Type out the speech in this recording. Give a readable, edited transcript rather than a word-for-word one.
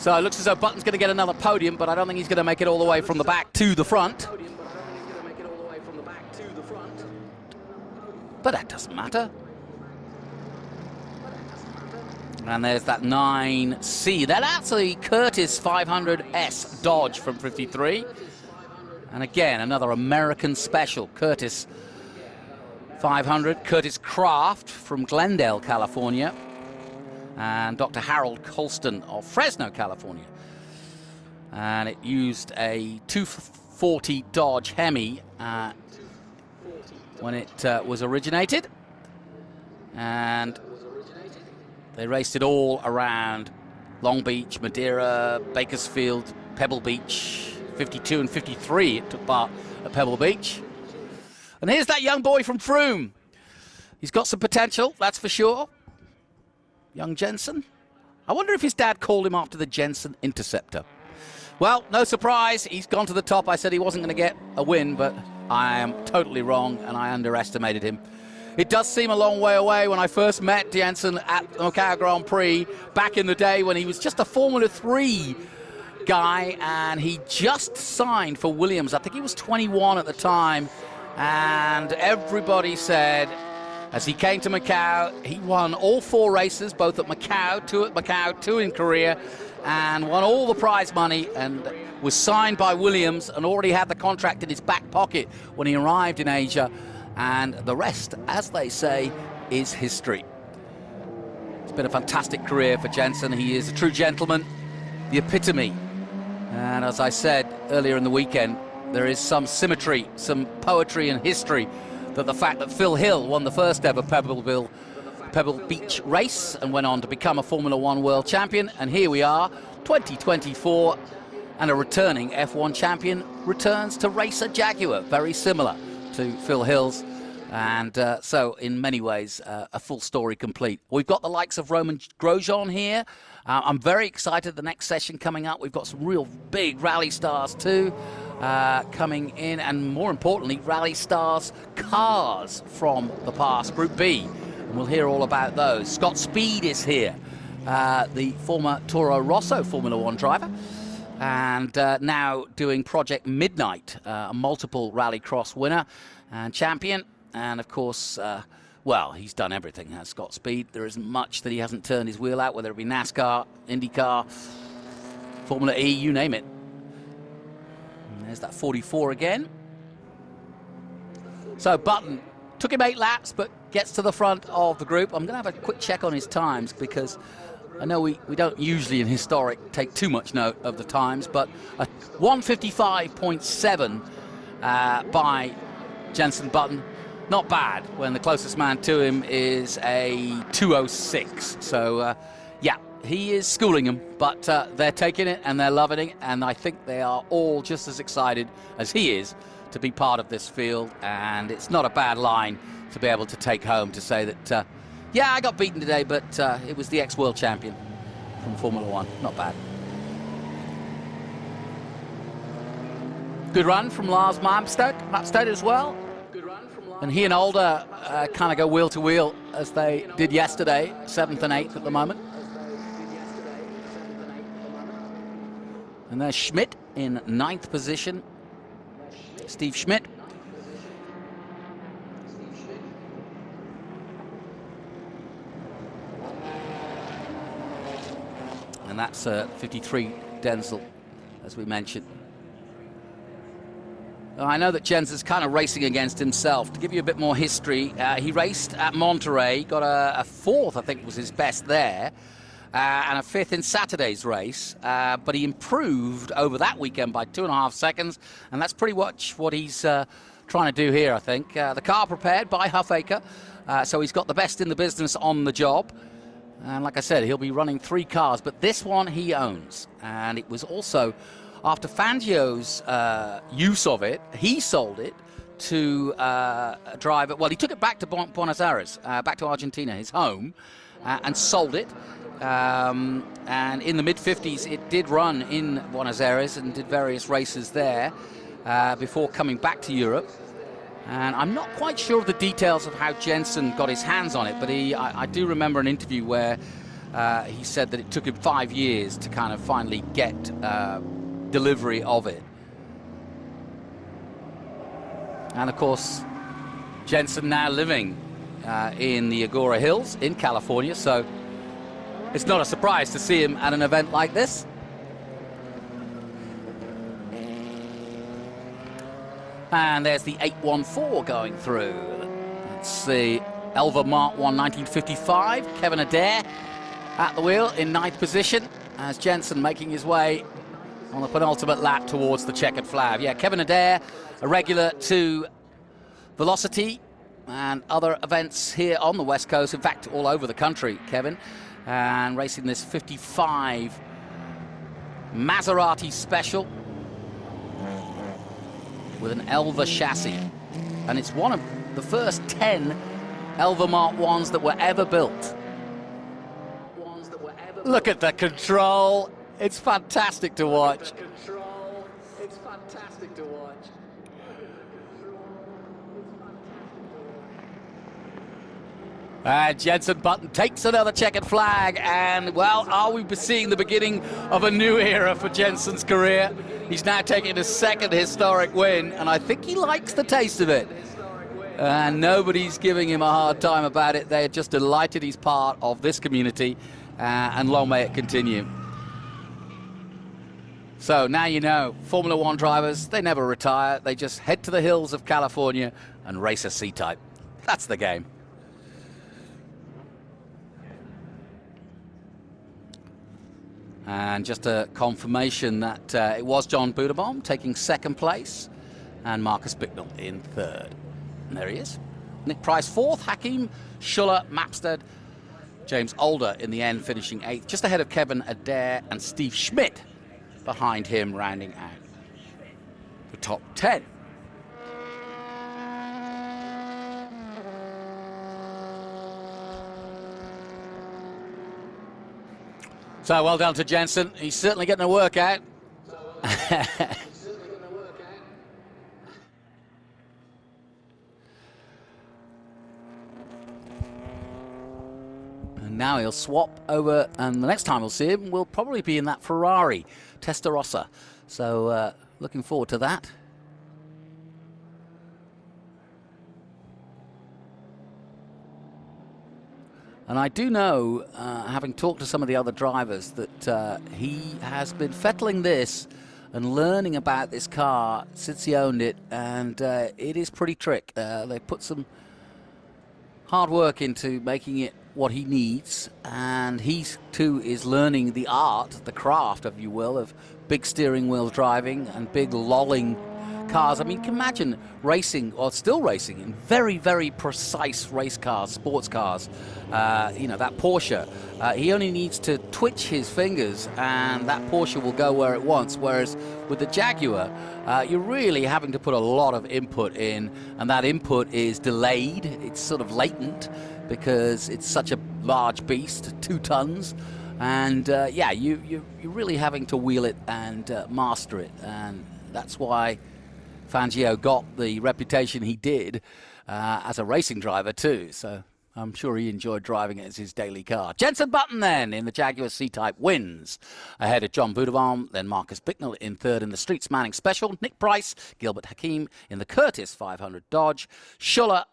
So it looks as though Button's going to get another podium, but I don't think he's going to make it all the way from the back to the front. But that doesn't matter. And there's that 9C. That's a Curtis 500S Dodge from 53. And again, another American special. Curtis 500. Curtis Kraft from Glendale, California. And Dr. Harold Colston of Fresno, California. And it used a 240 Dodge Hemi when it was originated. And they raced it all around Long Beach, Madeira, Bakersfield, Pebble Beach. 52 and 53 it took part at Pebble Beach. And here's that young boy from Froome. He's got some potential, that's for sure. Young Jenson. I wonder if his dad called him after the Jenson Interceptor. Well, no surprise, he's gone to the top. I said he wasn't going to get a win, but I am totally wrong, and I underestimated him. It does seem a long way away. When I first met Jenson at the Macau Grand Prix back in the day when he was just a Formula 3 guy, and he just signed for Williams. I think he was 21 at the time, and everybody said, as he came to Macau, he won all 4 races, both at Macau, 2 at Macau, 2 in Korea, and won all the prize money, and was signed by Williams and already had the contract in his back pocket when he arrived in Asia. And the rest, as they say, is history. It's been a fantastic career for Jenson. He is a true gentleman, the epitome. And as I said earlier in the weekend, there is some symmetry, some poetry and history that the fact that Phil Hill won the first ever Pebble Beach race and went on to become a Formula 1 world champion. And here we are, 2024, and a returning F1 champion returns to race a Jaguar, very similar to Phil Hill's, and so in many ways a full story complete. We've got the likes of Roman Grosjean here. I'm very excited. The next session coming up, we've got some real big rally stars too coming in, and more importantly, rally stars cars from the past, Group B, and we'll hear all about those. Scott Speed is here, the former Toro Rosso Formula 1 driver, and now doing Project Midnight, a multiple rallycross winner and champion. And of course, well, he's done everything, has Scott Speed. There isn't much that he hasn't turned his wheel out, whether it be NASCAR, IndyCar, Formula E, you name it. And there's that 44 again. So Button took him 8 laps, but gets to the front of the group. I'm going to have a quick check on his times, because I know we don't usually in historic take too much note of the times, but a 1:55.7 by Jenson Button, not bad when the closest man to him is a 2:06. So yeah, he is schooling them, but they're taking it and they're loving it, and I think they are all just as excited as he is to be part of this field. And it's not a bad line to be able to take home, to say that yeah, I got beaten today, but it was the ex-world champion from Formula 1. Not bad. Good run from Lars Mapstad as well. And he and Older kind of go wheel to wheel as they did yesterday, 7th and 8th at the moment. And there's Schmidt in 9th position. Steve Schmidt. And that's 53 Denzel, as we mentioned. I know that Jenson's kind of racing against himself. To give you a bit more history, he raced at Monterey, got a 4th, I think was his best there, and a 5th in Saturday's race. But he improved over that weekend by 2.5 seconds, and that's pretty much what he's trying to do here, I think. The car prepared by Huffaker, so he's got the best in the business on the job. And like I said, he'll be running 3 cars, but this one he owns. And it was also, after Fangio's use of it, he sold it to a driver. Well, he took it back to Buenos Aires, back to Argentina, his home, and sold it. And in the mid-50s, it did run in Buenos Aires and did various races there before coming back to Europe. And I'm not quite sure of the details of how Jenson got his hands on it, but I do remember an interview where he said that it took him 5 years to kind of finally get delivery of it. And of course, Jenson now living in the Jaguar Hills in California, so it's not a surprise to see him at an event like this. And there's the 814 going through. It's the Elva Mark 1 1955. Kevin Adair at the wheel in 9th position as Jenson making his way on the penultimate lap towards the checkered flag. Yeah, Kevin Adair, a regular to Velocity and other events here on the West Coast, in fact, all over the country, Kevin, and racing this 55 Maserati Special with an Elva chassis. And it's one of the first 10 Elva Mark 1s that were ever built. Look at the control. It's fantastic to watch. It's fantastic to watch. And Jenson Button takes another checkered flag, and, well, are we seeing the beginning of a new era for Jenson's career? He's now taking his second historic win, and I think he likes the taste of it. And nobody's giving him a hard time about it. They're just delighted he's part of this community, and long may it continue. So now you know, Formula One drivers, they never retire. They just head to the hills of California and race a C-Type. That's the game. And just a confirmation that it was John Buderbaum taking second place and Marcus Bicknell in third. And there he is. Nick Price fourth, Hakeem, Schuller, Mapstead, James Older in the end finishing eighth, just ahead of Kevin Adair and Steve Schmidt behind him, rounding out the top 10. So well done to Jenson. He's certainly getting a workout. And now he'll swap over, and the next time we'll see him will probably be in that Ferrari Testarossa. So looking forward to that. And I do know, having talked to some of the other drivers, that he has been fettling this and learning about this car since he owned it, and it is pretty trick. They put some hard work into making it what he needs, and he too is learning the art, the craft, if you will, of big steering wheel driving and big lolling cars. I mean, can you imagine racing, or still racing, in very, very precise race cars, sports cars. You know, that Porsche, he only needs to twitch his fingers and that Porsche will go where it wants, whereas with the Jaguar, you're really having to put a lot of input in, and that input is delayed. It's sort of latent because it's such a large beast, 2 tons. And yeah, you're really having to wheel it and master it, and that's why Fangio got the reputation he did as a racing driver too. So I'm sure he enjoyed driving it as his daily car. Jenson Button then in the Jaguar C-Type wins ahead of John Buderbaum, then Marcus Bicknell in third in the Streets Manning Special, Nick Price, Gilbert Hakeem in the Curtis 500 Dodge, Schuller,